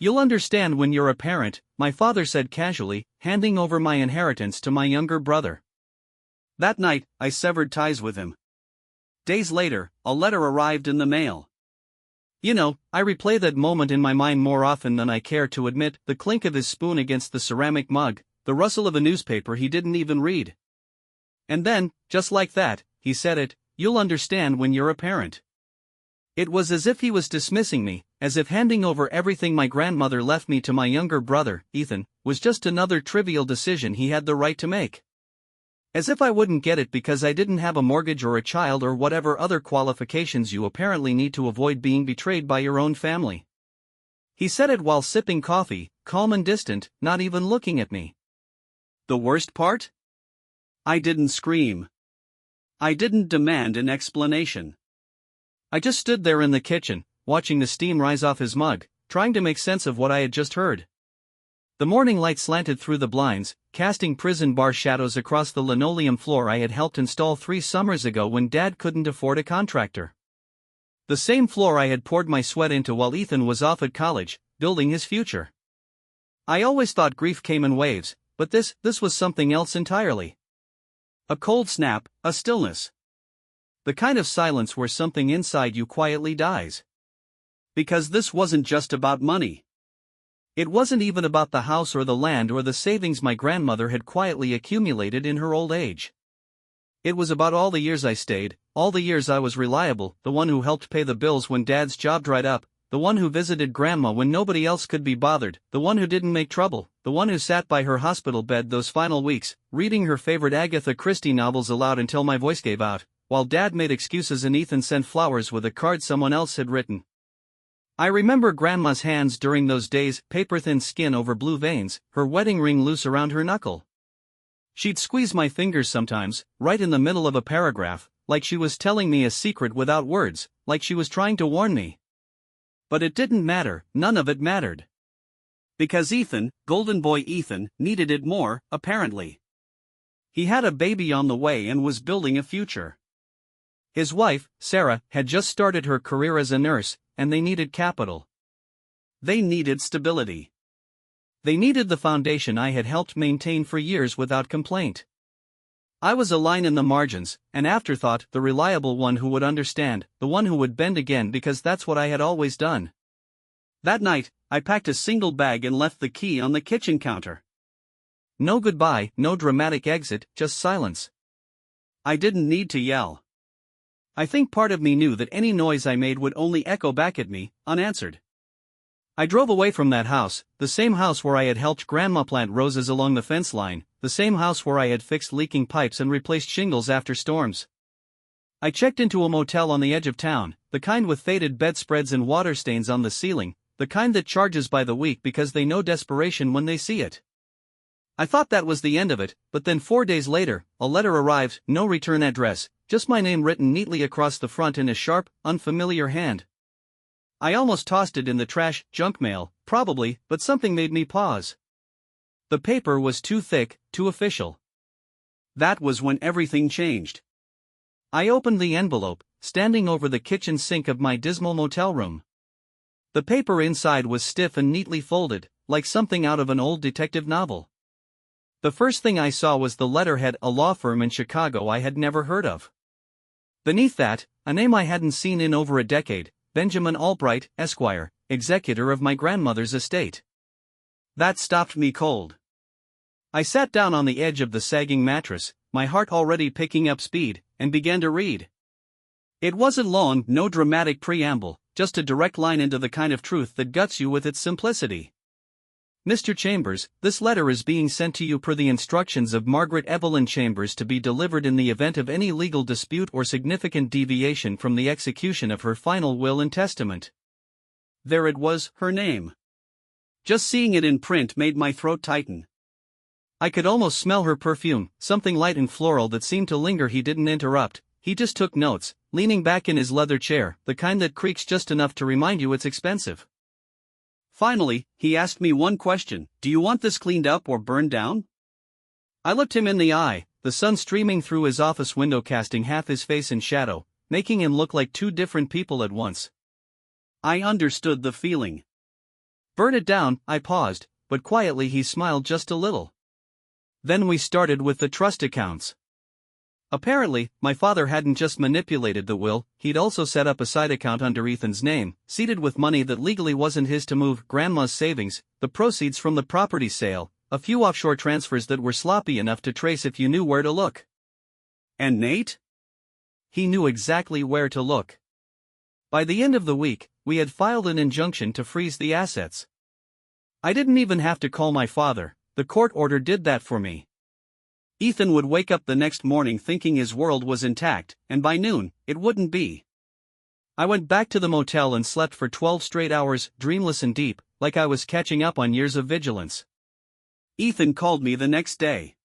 You'll understand when you're a parent, my father said casually, handing over my inheritance to my younger brother. That night, I severed ties with him. Days later, a letter arrived in the mail. You know, I replay that moment in my mind more often than I care to admit, the clink of his spoon against the ceramic mug, the rustle of a newspaper he didn't even read. And then, just like that, he said it, "You'll understand when you're a parent." It was as if he was dismissing me, as if handing over everything my grandmother left me to my younger brother, Ethan, was just another trivial decision he had the right to make. As if I wouldn't get it because I didn't have a mortgage or a child or whatever other qualifications you apparently need to avoid being betrayed by your own family. He said it while sipping coffee, calm and distant, not even looking at me. The worst part? I didn't scream. I didn't demand an explanation. I just stood there in the kitchen, watching the steam rise off his mug, trying to make sense of what I had just heard. The morning light slanted through the blinds, casting prison bar shadows across the linoleum floor I had helped install 3 summers ago when Dad couldn't afford a contractor. The same floor I had poured my sweat into while Ethan was off at college, building his future. I always thought grief came in waves, but this was something else entirely. A cold snap, a stillness. The kind of silence where something inside you quietly dies. Because this wasn't just about money. It wasn't even about the house or the land or the savings my grandmother had quietly accumulated in her old age. It was about all the years I stayed, all the years I was reliable, the one who helped pay the bills when Dad's job dried up, the one who visited Grandma when nobody else could be bothered, the one who didn't make trouble, the one who sat by her hospital bed those final weeks, reading her favorite Agatha Christie novels aloud until my voice gave out, while Dad made excuses and Ethan sent flowers with a card someone else had written. I remember Grandma's hands during those days, paper-thin skin over blue veins, her wedding ring loose around her knuckle. She'd squeeze my fingers sometimes, right in the middle of a paragraph, like she was telling me a secret without words, like she was trying to warn me. But it didn't matter, none of it mattered. Because Ethan, golden boy Ethan, needed it more, apparently. He had a baby on the way and was building a future. His wife, Sarah, had just started her career as a nurse, and they needed capital. They needed stability. They needed the foundation I had helped maintain for years without complaint. I was a line in the margins, an afterthought, the reliable one who would understand, the one who would bend again because that's what I had always done. That night, I packed a single bag and left the key on the kitchen counter. No goodbye, no dramatic exit, just silence. I didn't need to yell. I think part of me knew that any noise I made would only echo back at me, unanswered. I drove away from that house, the same house where I had helped Grandma plant roses along the fence line, the same house where I had fixed leaking pipes and replaced shingles after storms. I checked into a motel on the edge of town, the kind with faded bedspreads and water stains on the ceiling, the kind that charges by the week because they know desperation when they see it. I thought that was the end of it, but then 4 days later, a letter arrived, no return address, just my name written neatly across the front in a sharp, unfamiliar hand. I almost tossed it in the trash, junk mail, probably, but something made me pause. The paper was too thick, too official. That was when everything changed. I opened the envelope, standing over the kitchen sink of my dismal motel room. The paper inside was stiff and neatly folded, like something out of an old detective novel. The first thing I saw was the letterhead, a law firm in Chicago I had never heard of. Beneath that, a name I hadn't seen in over a decade, Benjamin Albright, Esquire, executor of my grandmother's estate. That stopped me cold. I sat down on the edge of the sagging mattress, my heart already picking up speed, and began to read. It wasn't long, no dramatic preamble, just a direct line into the kind of truth that guts you with its simplicity. Mr. Chambers, this letter is being sent to you per the instructions of Margaret Evelyn Chambers to be delivered in the event of any legal dispute or significant deviation from the execution of her final will and testament. There it was, her name. Just seeing it in print made my throat tighten. I could almost smell her perfume, something light and floral that seemed to linger. He didn't interrupt, he just took notes, leaning back in his leather chair, the kind that creaks just enough to remind you it's expensive. Finally, he asked me one question: do you want this cleaned up or burned down? I looked him in the eye, the sun streaming through his office window casting half his face in shadow, making him look like 2 different people at once. I understood the feeling. Burn it down, I paused, but quietly he smiled just a little. Then we started with the trust accounts. Apparently, my father hadn't just manipulated the will, he'd also set up a side account under Ethan's name, seeded with money that legally wasn't his to move Grandma's savings, the proceeds from the property sale, a few offshore transfers that were sloppy enough to trace if you knew where to look. And Nate? He knew exactly where to look. By the end of the week, we had filed an injunction to freeze the assets. I didn't even have to call my father, the court order did that for me. Ethan would wake up the next morning thinking his world was intact, and by noon, it wouldn't be. I went back to the motel and slept for 12 straight hours, dreamless and deep, like I was catching up on years of vigilance. Ethan called me the next day.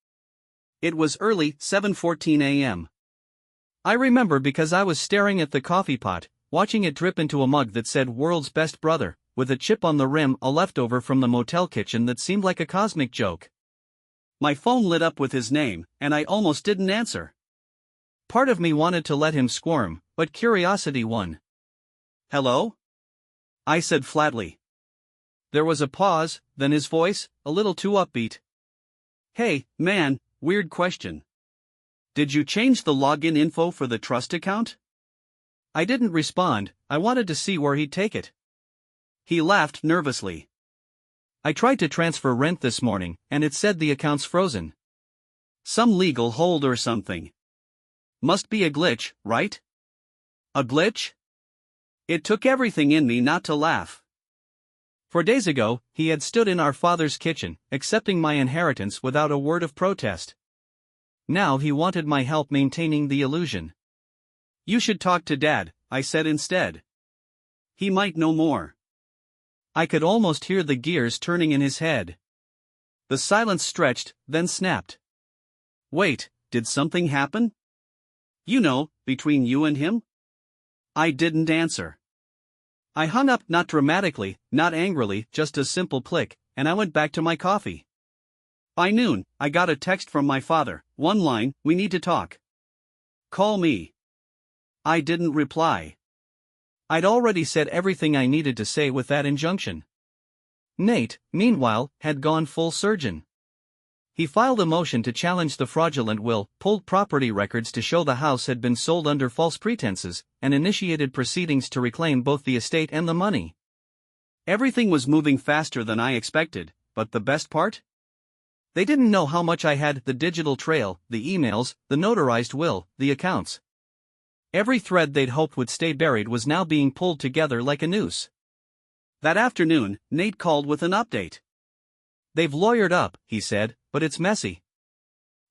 It was early, 7:14 a.m. I remember because I was staring at the coffee pot, watching it drip into a mug that said "World's Best Brother," with a chip on the rim, a leftover from the motel kitchen that seemed like a cosmic joke. My phone lit up with his name, and I almost didn't answer. Part of me wanted to let him squirm, but curiosity won. "Hello?" I said flatly. There was a pause, then his voice, a little too upbeat. "Hey, man, weird question. Did you change the login info for the trust account?" I didn't respond, I wanted to see where he'd take it. He laughed nervously. "I tried to transfer rent this morning, and it said the account's frozen. Some legal hold or something. Must be a glitch, right?" A glitch? It took everything in me not to laugh. For days ago, he had stood in our father's kitchen, accepting my inheritance without a word of protest. Now he wanted my help maintaining the illusion. "You should talk to Dad," I said instead. "He might know more." I could almost hear the gears turning in his head. The silence stretched, then snapped. "Wait, did something happen? You know, between you and him?" I didn't answer. I hung up, not dramatically, not angrily, just a simple click, and I went back to my coffee. By noon, I got a text from my father, one line, "We need to talk. Call me." I didn't reply. I'd already said everything I needed to say with that injunction. Nate, meanwhile, had gone full surgeon. He filed a motion to challenge the fraudulent will, pulled property records to show the house had been sold under false pretenses, and initiated proceedings to reclaim both the estate and the money. Everything was moving faster than I expected, but the best part? They didn't know how much I had: the digital trail, the emails, the notarized will, the accounts. Every thread they'd hoped would stay buried was now being pulled together like a noose. That afternoon, Nate called with an update. "They've lawyered up," he said, "but it's messy.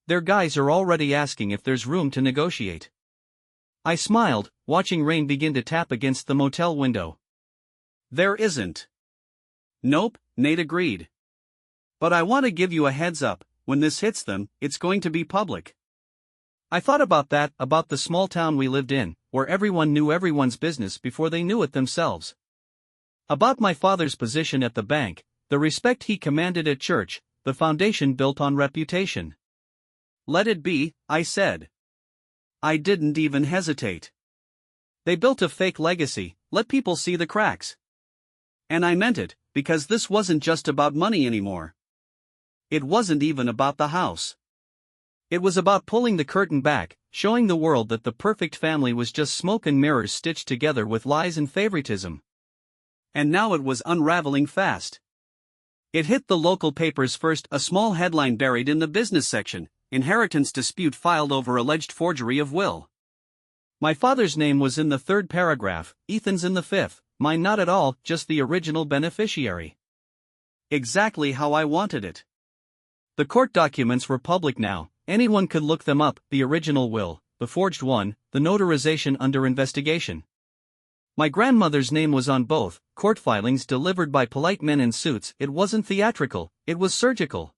Their guys are already asking if there's room to negotiate." I smiled, watching rain begin to tap against the motel window. "There isn't." "Nope," Nate agreed. "But I want to give you a heads up, when this hits them, it's going to be public." I thought about that, about the small town we lived in, where everyone knew everyone's business before they knew it themselves. About my father's position at the bank, the respect he commanded at church, the foundation built on reputation. "Let it be," I said. I didn't even hesitate. They built a fake legacy, let people see the cracks. And I meant it, because this wasn't just about money anymore. It wasn't even about the house. It was about pulling the curtain back, showing the world that the perfect family was just smoke and mirrors stitched together with lies and favoritism. And now it was unraveling fast. It hit the local papers first, a small headline buried in the business section: "Inheritance dispute filed over alleged forgery of will." My father's name was in the third paragraph, Ethan's in the fifth, mine not at all, just the original beneficiary. Exactly how I wanted it. The court documents were public now. Anyone could look them up: the original will, the forged one, the notarization under investigation. My grandmother's name was on both, court filings delivered by polite men in suits. It wasn't theatrical, it was surgical.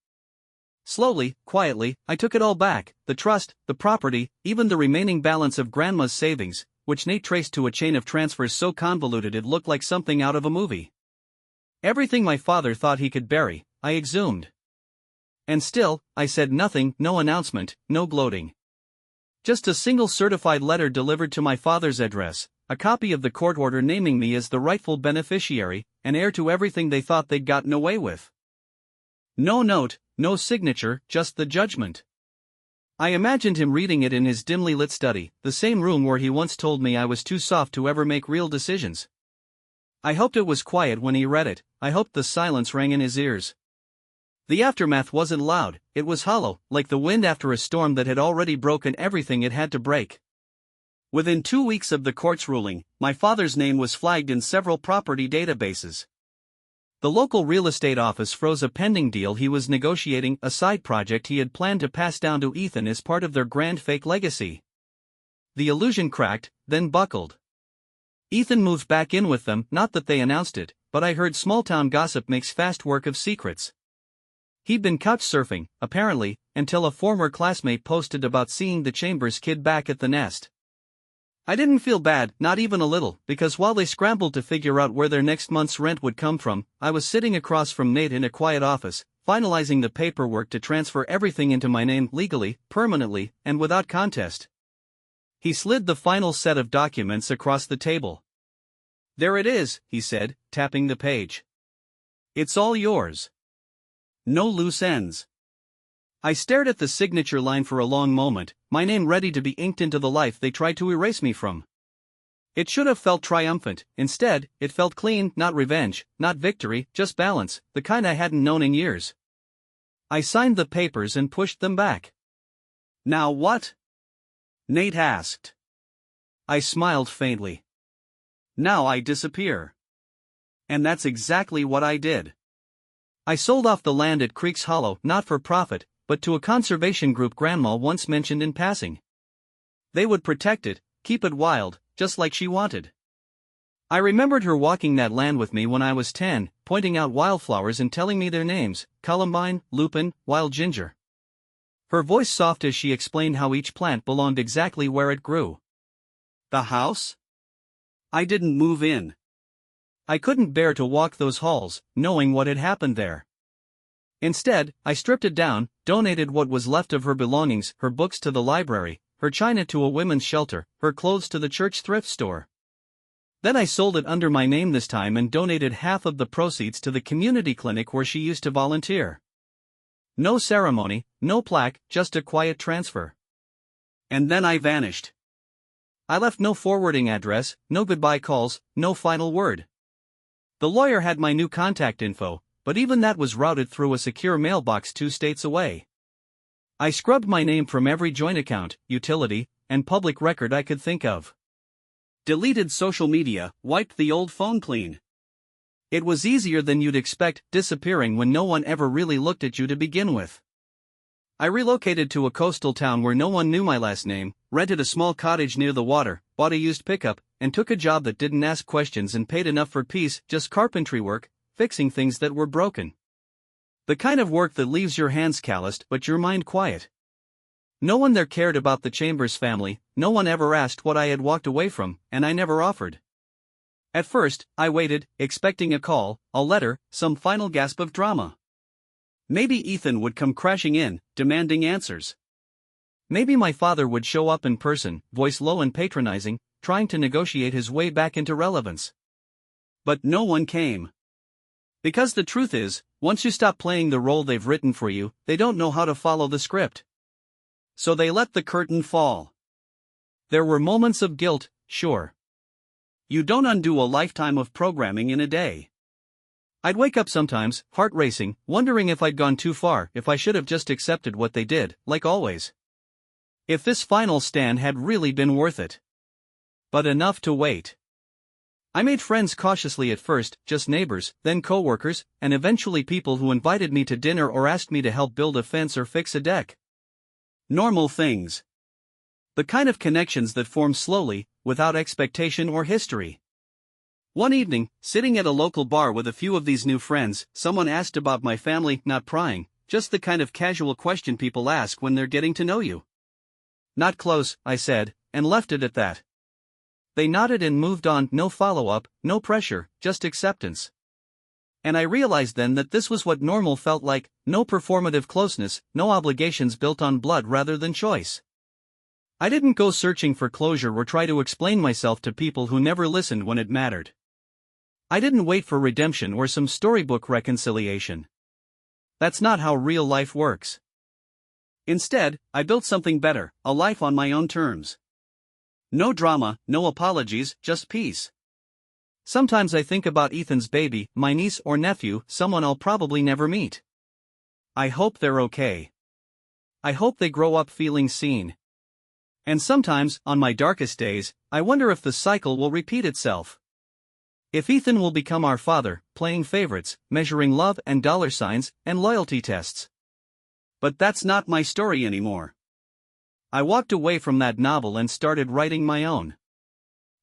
Slowly, quietly, I took it all back: the trust, the property, even the remaining balance of Grandma's savings, which Nate traced to a chain of transfers so convoluted it looked like something out of a movie. Everything my father thought he could bury, I exhumed. And still, I said nothing, no announcement, no gloating. Just a single certified letter delivered to my father's address, a copy of the court order naming me as the rightful beneficiary, and heir to everything they thought they'd gotten away with. No note, no signature, just the judgment. I imagined him reading it in his dimly lit study, the same room where he once told me I was too soft to ever make real decisions. I hoped it was quiet when he read it, I hoped the silence rang in his ears. The aftermath wasn't loud, it was hollow, like the wind after a storm that had already broken everything it had to break. Within 2 weeks of the court's ruling, my father's name was flagged in several property databases. The local real estate office froze a pending deal he was negotiating, a side project he had planned to pass down to Ethan as part of their grand fake legacy. The illusion cracked, then buckled. Ethan moved back in with them, not that they announced it, but I heard small-town gossip makes fast work of secrets. He'd been couch surfing, apparently, until a former classmate posted about seeing the Chambers kid back at the nest. I didn't feel bad, not even a little, because while they scrambled to figure out where their next month's rent would come from, I was sitting across from Nate in a quiet office, finalizing the paperwork to transfer everything into my name legally, permanently, and without contest. He slid the final set of documents across the table. "There it is," he said, tapping the page. "It's all yours. No loose ends." I stared at the signature line for a long moment, my name ready to be inked into the life they tried to erase me from. It should have felt triumphant, instead, it felt clean, not revenge, not victory, just balance, the kind I hadn't known in years. I signed the papers and pushed them back. "Now what?" Nate asked. I smiled faintly. "Now I disappear." And that's exactly what I did. I sold off the land at Creeks Hollow, not for profit, but to a conservation group Grandma once mentioned in passing. They would protect it, keep it wild, just like she wanted. I remembered her walking that land with me when I was 10, pointing out wildflowers and telling me their names, columbine, lupin, wild ginger. Her voice soft as she explained how each plant belonged exactly where it grew. The house? I didn't move in. I couldn't bear to walk those halls, knowing what had happened there. Instead, I stripped it down, donated what was left of her belongings, her books to the library, her china to a women's shelter, her clothes to the church thrift store. Then I sold it under my name this time and donated half of the proceeds to the community clinic where she used to volunteer. No ceremony, no plaque, just a quiet transfer. And then I vanished. I left no forwarding address, no goodbye calls, no final word. The lawyer had my new contact info, but even that was routed through a secure mailbox 2 states away. I scrubbed my name from every joint account, utility, and public record I could think of. Deleted social media, wiped the old phone clean. It was easier than you'd expect, disappearing when no one ever really looked at you to begin with. I relocated to a coastal town where no one knew my last name, rented a small cottage near the water, bought a used pickup, and took a job that didn't ask questions and paid enough for peace, just carpentry work, fixing things that were broken. The kind of work that leaves your hands calloused but your mind quiet. No one there cared about the Chambers family, no one ever asked what I had walked away from, and I never offered. At first, I waited, expecting a call, a letter, some final gasp of drama. Maybe Ethan would come crashing in, demanding answers. Maybe my father would show up in person, voice low and patronizing, trying to negotiate his way back into relevance. But no one came. Because the truth is, once you stop playing the role they've written for you, they don't know how to follow the script. So they let the curtain fall. There were moments of guilt, sure. You don't undo a lifetime of programming in a day. I'd wake up sometimes, heart racing, wondering if I'd gone too far, if I should have just accepted what they did, like always. If this final stand had really been worth it. But enough to wait. I made friends cautiously at first, just neighbors, then co-workers, and eventually people who invited me to dinner or asked me to help build a fence or fix a deck. Normal things. The kind of connections that form slowly, without expectation or history. One evening, sitting at a local bar with a few of these new friends, someone asked about my family, not prying, just the kind of casual question people ask when they're getting to know you. Not close, I said, and left it at that. They nodded and moved on, no follow-up, no pressure, just acceptance. And I realized then that this was what normal felt like, no performative closeness, no obligations built on blood rather than choice. I didn't go searching for closure or try to explain myself to people who never listened when it mattered. I didn't wait for redemption or some storybook reconciliation. That's not how real life works. Instead, I built something better, a life on my own terms. No drama, no apologies, just peace. Sometimes I think about Ethan's baby, my niece or nephew, someone I'll probably never meet. I hope they're okay. I hope they grow up feeling seen. And sometimes, on my darkest days, I wonder if the cycle will repeat itself. If Ethan will become our father, playing favorites, measuring love and dollar signs, and loyalty tests. But that's not my story anymore. I walked away from that novel and started writing my own.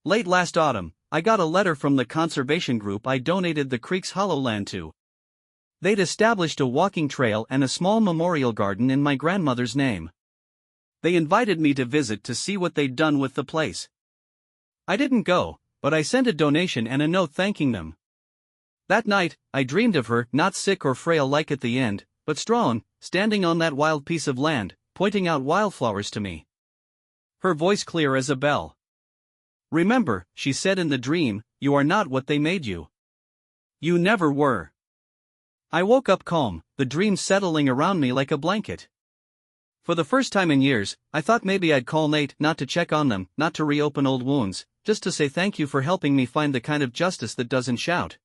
Late last autumn, I got a letter from the conservation group I donated the Creek's Hollow land to. They'd established a walking trail and a small memorial garden in my grandmother's name. They invited me to visit to see what they'd done with the place. I didn't go, but I sent a donation and a note thanking them. That night, I dreamed of her, not sick or frail like at the end, but strong, standing on that wild piece of land, pointing out wildflowers to me. Her voice clear as a bell. "Remember," she said in the dream, "you are not what they made you. You never were." I woke up calm, the dream settling around me like a blanket. For the first time in years, I thought maybe I'd call Nate, not to check on them, not to reopen old wounds, just to say thank you for helping me find the kind of justice that doesn't shout.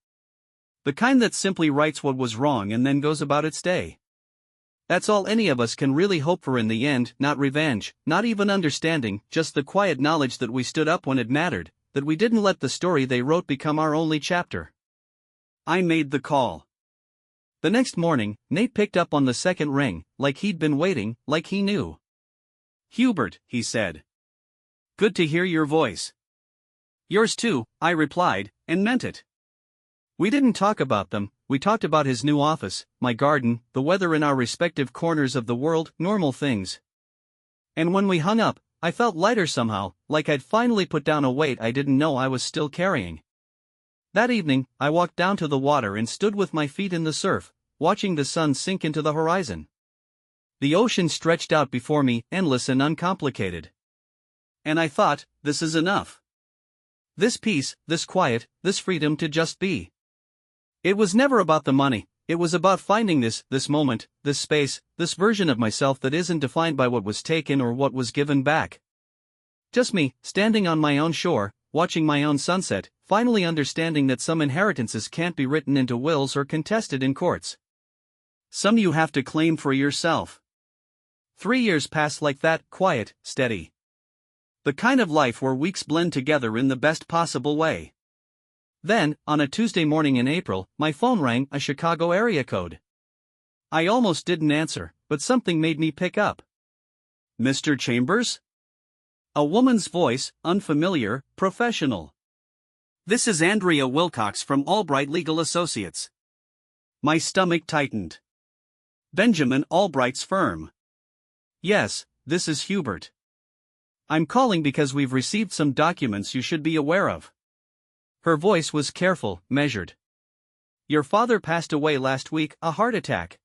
The kind that simply rights what was wrong and then goes about its day. That's all any of us can really hope for in the end, not revenge, not even understanding, just the quiet knowledge that we stood up when it mattered, that we didn't let the story they wrote become our only chapter. I made the call. The next morning, Nate picked up on the second ring, like he'd been waiting, like he knew. "Hubert," he said. "Good to hear your voice." "Yours too," I replied, and meant it. We didn't talk about them, we talked about his new office, my garden, the weather in our respective corners of the world, normal things. And when we hung up, I felt lighter somehow, like I'd finally put down a weight I didn't know I was still carrying. That evening, I walked down to the water and stood with my feet in the surf, watching the sun sink into the horizon. The ocean stretched out before me, endless and uncomplicated. And I thought, this is enough. This peace, this quiet, this freedom to just be. It was never about the money, it was about finding this moment, this space, this version of myself that isn't defined by what was taken or what was given back. Just me, standing on my own shore, watching my own sunset, finally understanding that some inheritances can't be written into wills or contested in courts. Some you have to claim for yourself. 3 years passed like that, quiet, steady. The kind of life where weeks blend together in the best possible way. Then, on a Tuesday morning in April, my phone rang, a Chicago area code. I almost didn't answer, but something made me pick up. "Mr. Chambers?" A woman's voice, unfamiliar, professional. "This is Andrea Wilcox from Albright Legal Associates." My stomach tightened. Benjamin Albright's firm. "Yes, this is Hubert. I'm calling because we've received some documents you should be aware of." Her voice was careful, measured. "Your father passed away last week, a heart attack."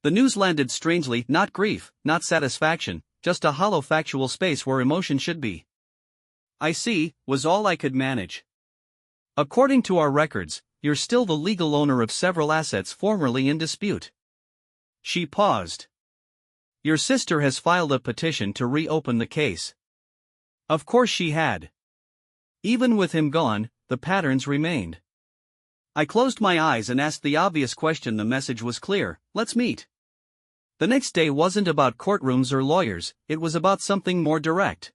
The news landed strangely, not grief, not satisfaction, just a hollow factual space where emotion should be. "I see," was all I could manage. "According to our records, you're still the legal owner of several assets formerly in dispute." She paused. "Your sister has filed a petition to reopen the case." Of course she had. Even with him gone, the patterns remained. I closed my eyes and asked the obvious question. The message was clear: let's meet. The next day wasn't about courtrooms or lawyers, it was about something more direct.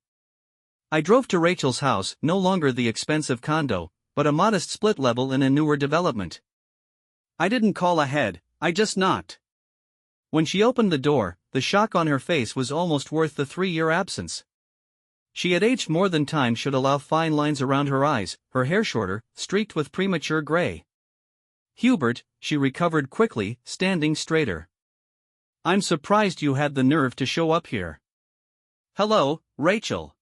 I drove to Rachel's house, no longer the expensive condo, but a modest split level in a newer development. I didn't call ahead, I just knocked. When she opened the door, the shock on her face was almost worth the 3-year absence. She had aged more than time should allow. Fine lines around her eyes, her hair shorter, streaked with premature gray. "Hubert," she recovered quickly, standing straighter. "I'm surprised you had the nerve to show up here." "Hello, Rachel."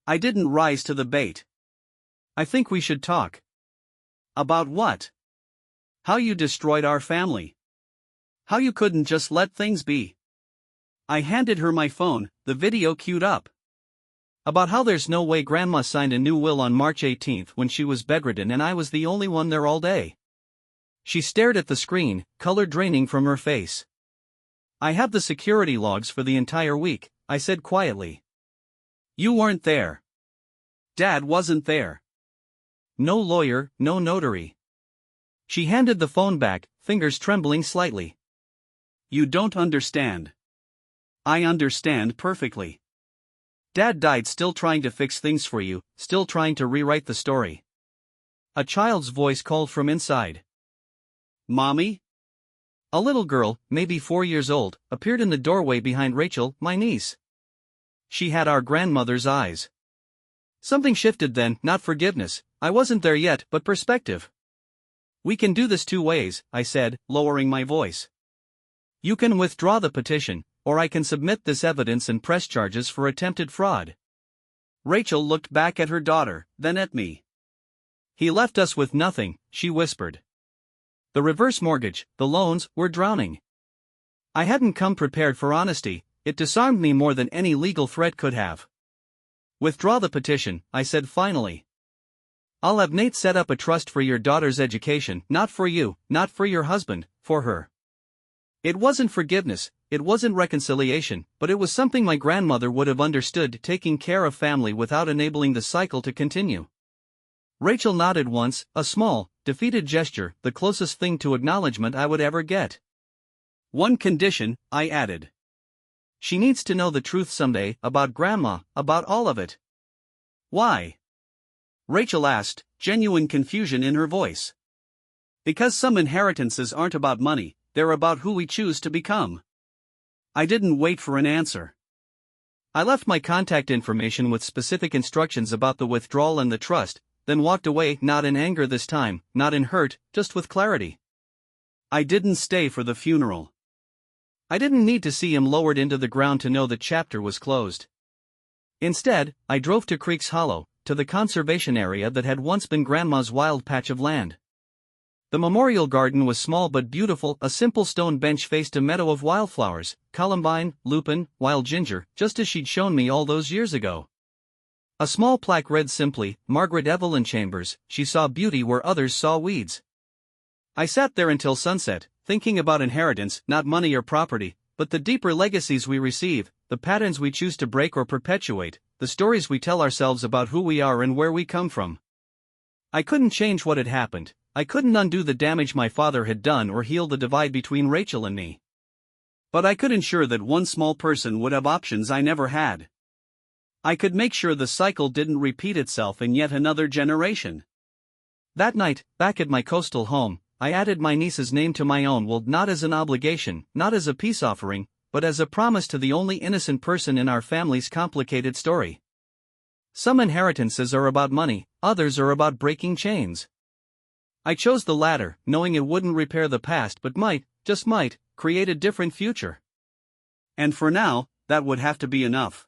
I didn't rise to the bait. "I think we should talk." "About what?" "How you destroyed our family. How you couldn't just let things be." I handed her my phone, the video queued up. About how there's no way Grandma signed a new will on March 18 when she was bedridden and I was the only one there all day. She stared at the screen, color draining from her face. I have the security logs for the entire week, I said quietly. You weren't there. Dad wasn't there. No lawyer, no notary. She handed the phone back, fingers trembling slightly. You don't understand. I understand perfectly. Dad died still trying to fix things for you, still trying to rewrite the story. A child's voice called from inside. Mommy? A little girl, maybe 4 years old, appeared in the doorway behind Rachel, my niece. She had our grandmother's eyes. Something shifted then, not forgiveness, I wasn't there yet, but perspective. We can do this 2 ways, I said, lowering my voice. You can withdraw the petition, or I can submit this evidence and press charges for attempted fraud. Rachel looked back at her daughter, then at me. He left us with nothing, she whispered. The reverse mortgage, the loans, were drowning. I hadn't come prepared for honesty, it disarmed me more than any legal threat could have. Withdraw the petition, I said finally. I'll have Nate set up a trust for your daughter's education, not for you, not for your husband, for her. It wasn't forgiveness, it wasn't reconciliation, but it was something my grandmother would have understood, taking care of family without enabling the cycle to continue. Rachel nodded once, a small, defeated gesture, the closest thing to acknowledgement I would ever get. One condition, I added. She needs to know the truth someday, about Grandma, about all of it. Why? Rachel asked, genuine confusion in her voice. Because some inheritances aren't about money, they're about who we choose to become. I didn't wait for an answer. I left my contact information with specific instructions about the withdrawal and the trust, then walked away, not in anger this time, not in hurt, just with clarity. I didn't stay for the funeral. I didn't need to see him lowered into the ground to know the chapter was closed. Instead, I drove to Creeks Hollow, to the conservation area that had once been Grandma's wild patch of land. The memorial garden was small but beautiful, a simple stone bench faced a meadow of wildflowers, columbine, lupin, wild ginger, just as she'd shown me all those years ago. A small plaque read simply, Margaret Evelyn Chambers, she saw beauty where others saw weeds. I sat there until sunset, thinking about inheritance, not money or property, but the deeper legacies we receive, the patterns we choose to break or perpetuate, the stories we tell ourselves about who we are and where we come from. I couldn't change what had happened, I couldn't undo the damage my father had done or heal the divide between Rachel and me. But I could ensure that one small person would have options I never had. I could make sure the cycle didn't repeat itself in yet another generation. That night, back at my coastal home, I added my niece's name to my own will, not as an obligation, not as a peace offering, but as a promise to the only innocent person in our family's complicated story. Some inheritances are about money, others are about breaking chains. I chose the latter, knowing it wouldn't repair the past but might, just might, create a different future. And for now, that would have to be enough.